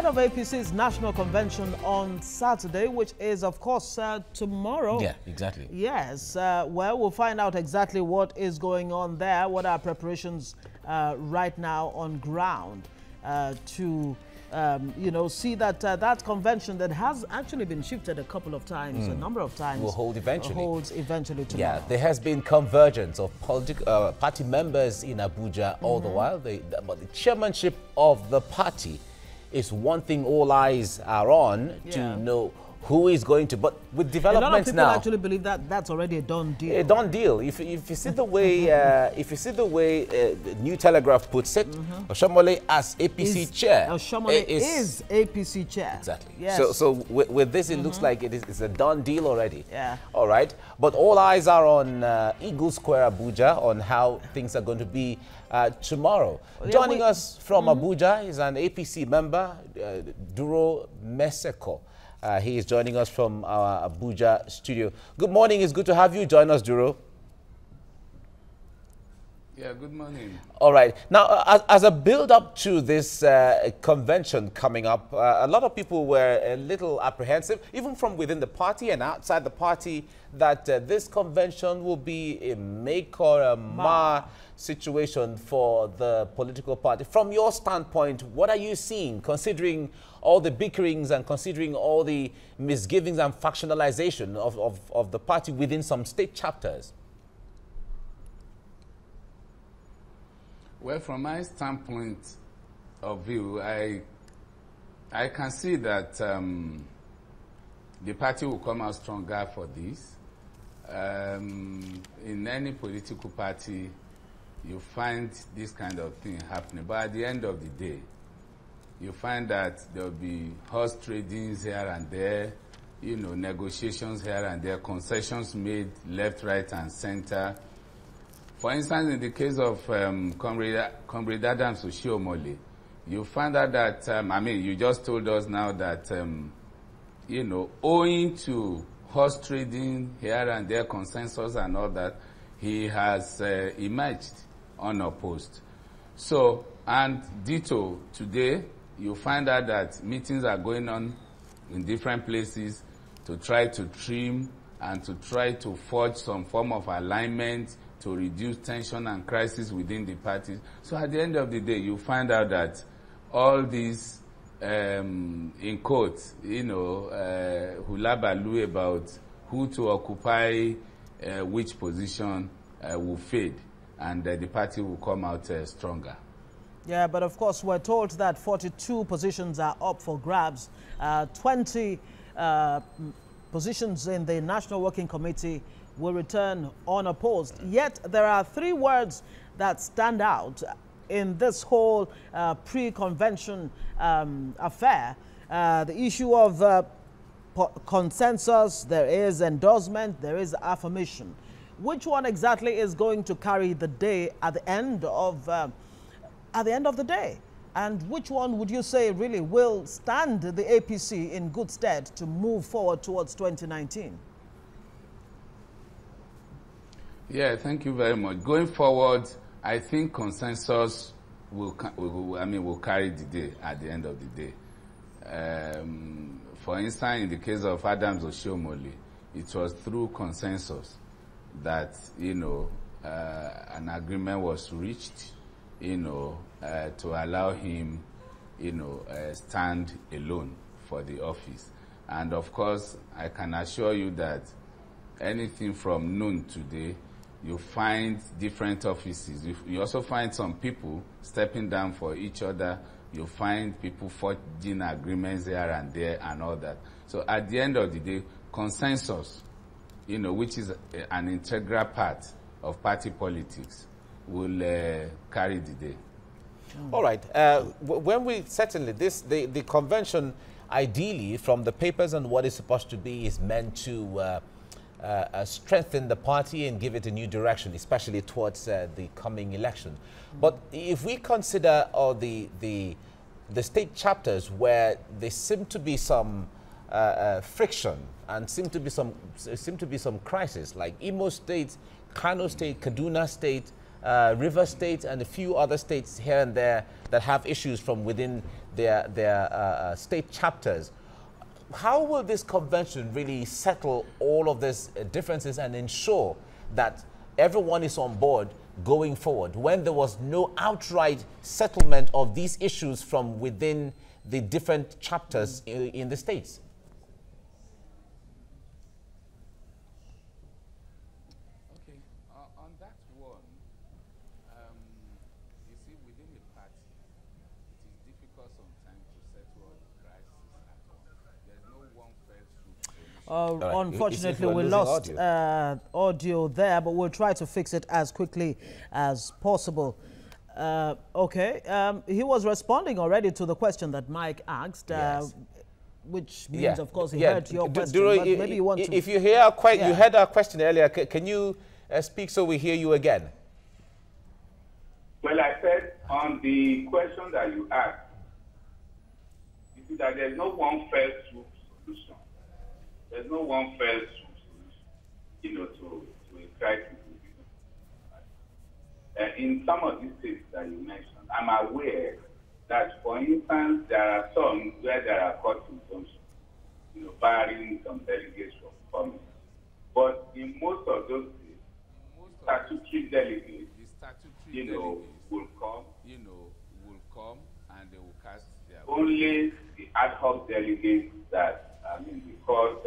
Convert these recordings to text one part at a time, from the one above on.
ahead of APC's national convention on Saturday, which is, of course, tomorrow. Yeah, exactly. Yes. Well, we'll find out exactly what is going on there, what are preparations right now on ground to, see that that convention that has actually been shifted a couple of times, a number of times, will hold eventually. Holds eventually tomorrow. Yeah, there has been convergence of party members in Abuja all the while. But the chairmanship of the party is one thing all eyes are on to know who is going to. But with developments now, a lot of people actually believe that that's already a done deal. A done deal. If you see the way New Telegraph puts it, Oshomole as APC chair. Oshomole is APC chair. Exactly. Yes. So with this, it looks like it's a done deal already. Yeah. All right. But all eyes are on Eagle Square, Abuja, on how things are going to be tomorrow. Joining us from Abuja is an APC member, Duro Meseko. He is joining us from our Abuja studio. Good morning. It's good to have you join us, Duro. Yeah, good morning. All right. Now, as a build-up to this convention coming up, a lot of people were a little apprehensive, even from within the party and outside the party, that this convention will be a make or a mar situation for the political party. From your standpoint, what are you seeing, considering all the bickerings and considering all the misgivings and factionalization of the party within some state chapters? Well, from my standpoint of view, I can see that the party will come out stronger for this. In any political party, you find this kind of thing happening. But at the end of the day, you find that there will be horse tradings here and there, negotiations here and there, concessions made left, right, and center. For instance, in the case of Comrade Adams Oshiomhole, you find out that, you just told us now that, owing to horse trading here and there, consensus and all that, he has emerged unopposed. So, and ditto, today, you find out that meetings are going on in different places to try to trim and to try to forge some form of alignment to reduce tension and crisis within the parties. So at the end of the day, you find out that all these, in quotes, hulabaloo about who to occupy which position will fade, and the party will come out stronger. Yeah, but of course, we're told that 42 positions are up for grabs. 20 positions in the National Working Committee will return unopposed. Yet there are 3 words that stand out in this whole pre-convention affair. The issue of consensus, there is endorsement, there is affirmation. Which one exactly is going to carry the day at the end of the day? And which one would you say really will stand the APC in good stead to move forward towards 2019? Yeah, thank you very much. Going forward, I think consensus will carry the day at the end of the day. For instance, in the case of Adams Oshiomhole, it was through consensus that, an agreement was reached, to allow him, stand alone for the office. And of course, I can assure you that anything from noon today, you find different offices. You also find some people stepping down for each other. You find people forging agreements here and there and all that. So at the end of the day, consensus, which is an integral part of party politics, will carry the day. All right. When we certainly the convention, ideally, from the papers and what it's supposed to be, is meant to strengthen the party and give it a new direction, especially towards the coming election. But if we consider the state chapters where there seem to be some friction and seem to be some crisis, like Imo State, Kano State, Kaduna State, River State, and a few other states here and there that have issues from within their state chapters. How will this convention really settle all of these differences and ensure that everyone is on board going forward when there was no outright settlement of these issues from within the different chapters in the states? Okay, on that one, you see, within the party, it is difficult sometimes to settle all the crises at once. There's no one fell swoop solution. Unfortunately, we lost audio there, but we'll try to fix it as quickly as possible. Okay, he was responding already to the question that Mike asked, Yes. which means, of course, he heard your question. Duro, but maybe you want to... If you hear you heard our question earlier, can you speak so we hear you again? Well, I said on the question that you asked, you see that there's no one fell swoop solution. There's no one fell swoop solution, to a crisis. In some of these states that you mentioned, I'm aware that, for instance, there are some where there are court injunctions, barring some delegates from coming. But in most of those states, statutory delegates, will come, and they will cast their vote. Only the ad hoc delegates that, the court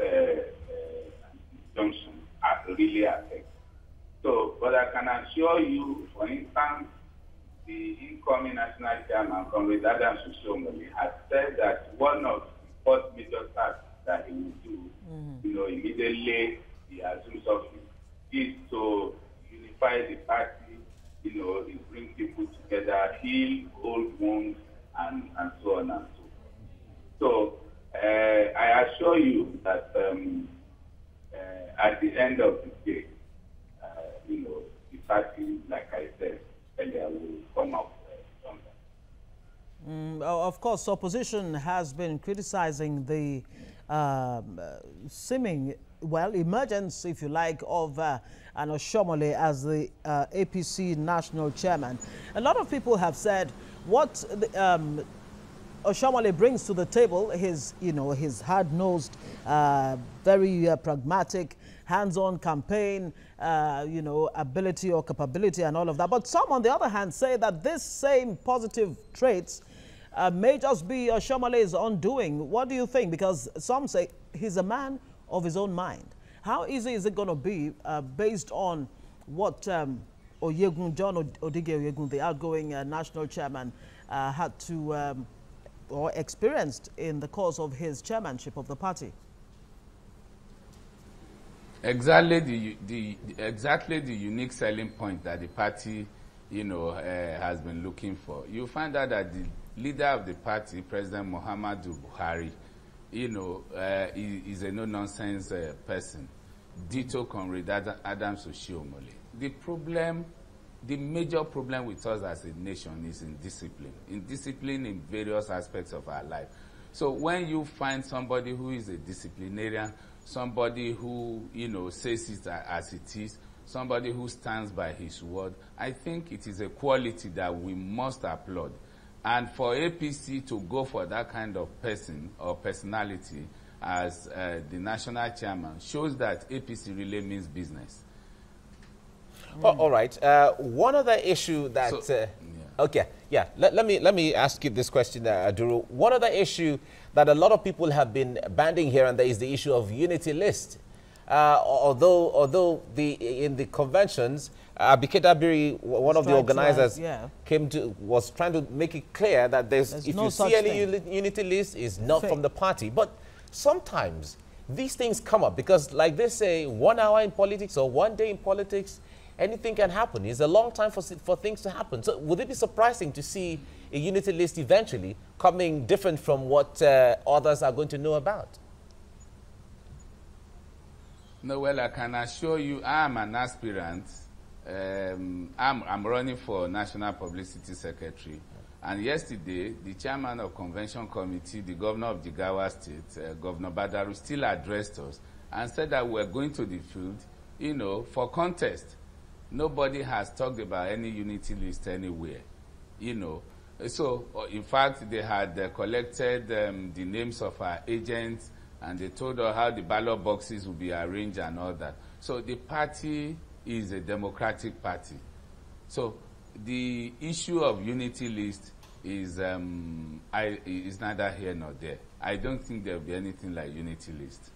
injunction are really affected. So, but I can assure you, for instance, the incoming national chairman, Comrade Adams Oshiomhole, has said that one of the first major tasks that he will do, immediately he assumes office, is to unify the party, bring people together, heal old wounds, and so on and so forth. So, I assure you that at the end of the day, the party, like I said earlier, will come up from that. Of course, opposition has been criticizing the seeming, emergence, if you like, of an Oshiomhole as the APC national chairman. A lot of people have said what Oshiomhole brings to the table, his hard-nosed, very pragmatic, hands-on campaign, ability or capability and all of that. But some, on the other hand, say that this same positive traits may just be Oshiomhole's undoing. What do you think? Because some say he's a man of his own mind. How easy is it going to be based on what John Odige Oyegun, the outgoing national chairman, had to or experienced in the course of his chairmanship of the party? Exactly the unique selling point that the party, has been looking for. You find out that the leader of the party, President Muhammadu Buhari, is a no-nonsense person. Ditto Comrade Adams Oshiomhole. The major problem with us as a nation is indiscipline in various aspects of our life. So when you find somebody who is a disciplinarian, somebody who, says it as it is, somebody who stands by his word, I think it is a quality that we must applaud. And for APC to go for that kind of person or personality as the national chairman shows that APC really means business. All right. One other issue that... Let me ask you this question, Duro. One other issue that a lot of people have been banding here, and there is the issue of unity list. Although in the conventions, Abike Dabiri, one of the organizers, was trying to make it clear that if you see any unity list, is not from the party. But sometimes these things come up because, like they say, 1 hour in politics or 1 day in politics, anything can happen. It's a long time for things to happen. So would it be surprising to see a unity list eventually coming different from what others are going to know about? No, well, I can assure you I'm an aspirant. I'm running for National Publicity Secretary. And yesterday, the chairman of Convention Committee, the governor of Jigawa State, Governor Badaru, still addressed us and said that we're going to the field, for contest. Nobody has talked about any unity list anywhere, you know. So, in fact, they had collected the names of our agents, and they told us how the ballot boxes would be arranged and all that. So the party is a democratic party. So the issue of unity list is neither here nor there. I don't think there will be anything like unity list.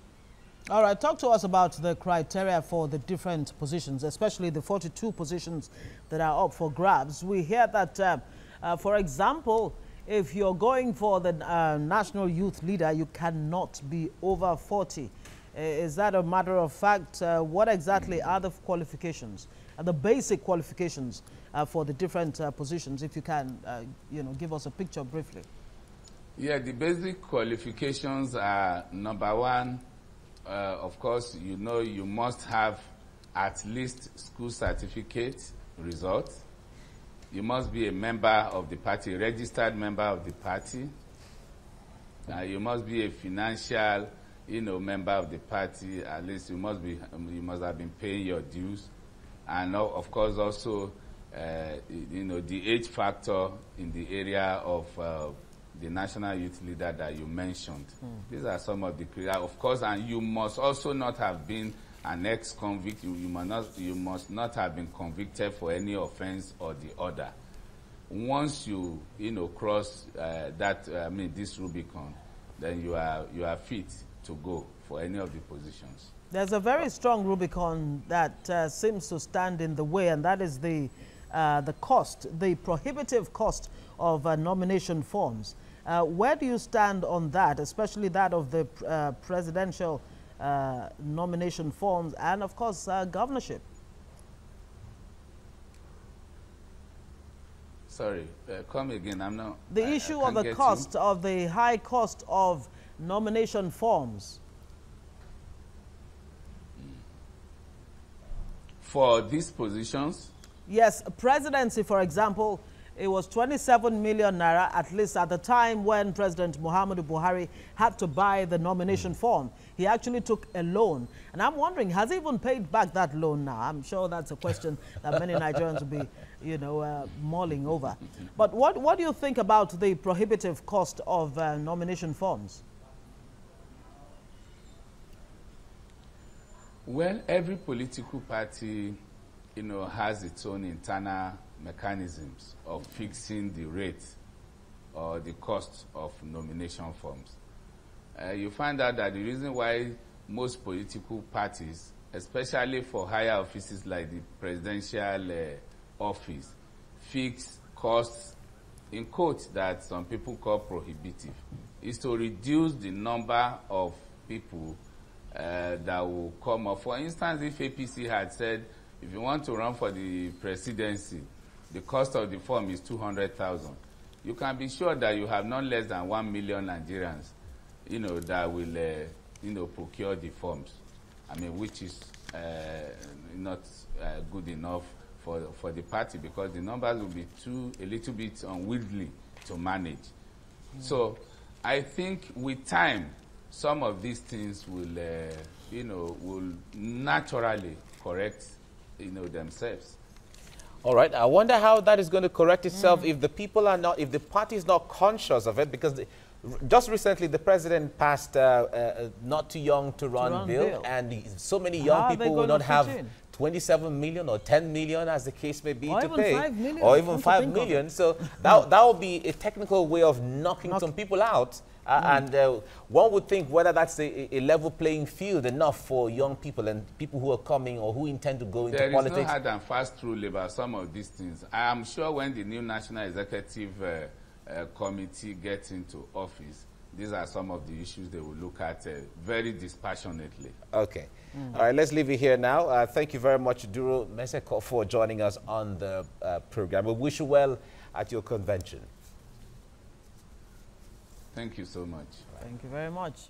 All right, talk to us about the criteria for the different positions, especially the 42 positions that are up for grabs. We hear that, for example, if you're going for the national youth leader, you cannot be over 40. Is that a matter of fact? What exactly are the qualifications, the basic qualifications for the different positions? If you can, give us a picture briefly. Yeah, the basic qualifications are, number one, of course, you must have at least school certificate results. You must be a member of the party, a registered member of the party. You must be a financial, member of the party. At least you must have been paying your dues, and of course also, the age factor in the area of the national youth leader that you mentioned. These are some of the criteria, of course, and you must also not have been an ex-convict. You must not have been convicted for any offense or the other. Once you cross this Rubicon, then you are fit to go for any of the positions. There's a very strong Rubicon that seems to stand in the way, and that is the cost, the prohibitive cost of nomination forms. Where do you stand on that, especially that of the presidential nomination forms and, of course, governorship? Sorry, come again. I'm not. The issue of the cost, of the high cost of nomination forms. For these positions? Yes, presidency, for example, it was 27 million naira, at least at the time when President Muhammadu Buhari had to buy the nomination form. He actually took a loan. And I'm wondering, has he even paid back that loan now? I'm sure that's a question that many Nigerians will be, mulling over. But what do you think about the prohibitive cost of nomination forms? Well, every political party, has its own internal mechanisms of fixing the rate or the cost of nomination forms. You find out that the reason why most political parties, especially for higher offices like the presidential office, fix costs, in quotes, that some people call prohibitive, is to reduce the number of people that will come up. For instance, if APC had said, if you want to run for the presidency, the cost of the form is 200,000. You can be sure that you have not less than 1 million Nigerians, that will, procure the forms. I mean, which is not good enough for the party, because the numbers will be a little bit unwieldy to manage. So I think with time, some of these things will, will naturally correct, themselves. All right. I wonder how that is going to correct itself if the people are not, if the party is not conscious of it, because just recently the president passed not too young to run bill, and so many young people will not have 27 million or 10 million, as the case may be, to pay, 5 million, or even 5 million. So that will be a technical way of knocking some people out. And one would think whether that's a level playing field enough for young people and people who are coming or who intend to go into politics. There is no hard and fast rule about some of these things. I am sure when the new National Executive Committee gets into office, these are some of the issues they will look at very dispassionately. Okay. All right, let's leave it here now. Thank you very much, Duro Meseko, for joining us on the program. We wish you well at your convention. Thank you so much. Thank you very much.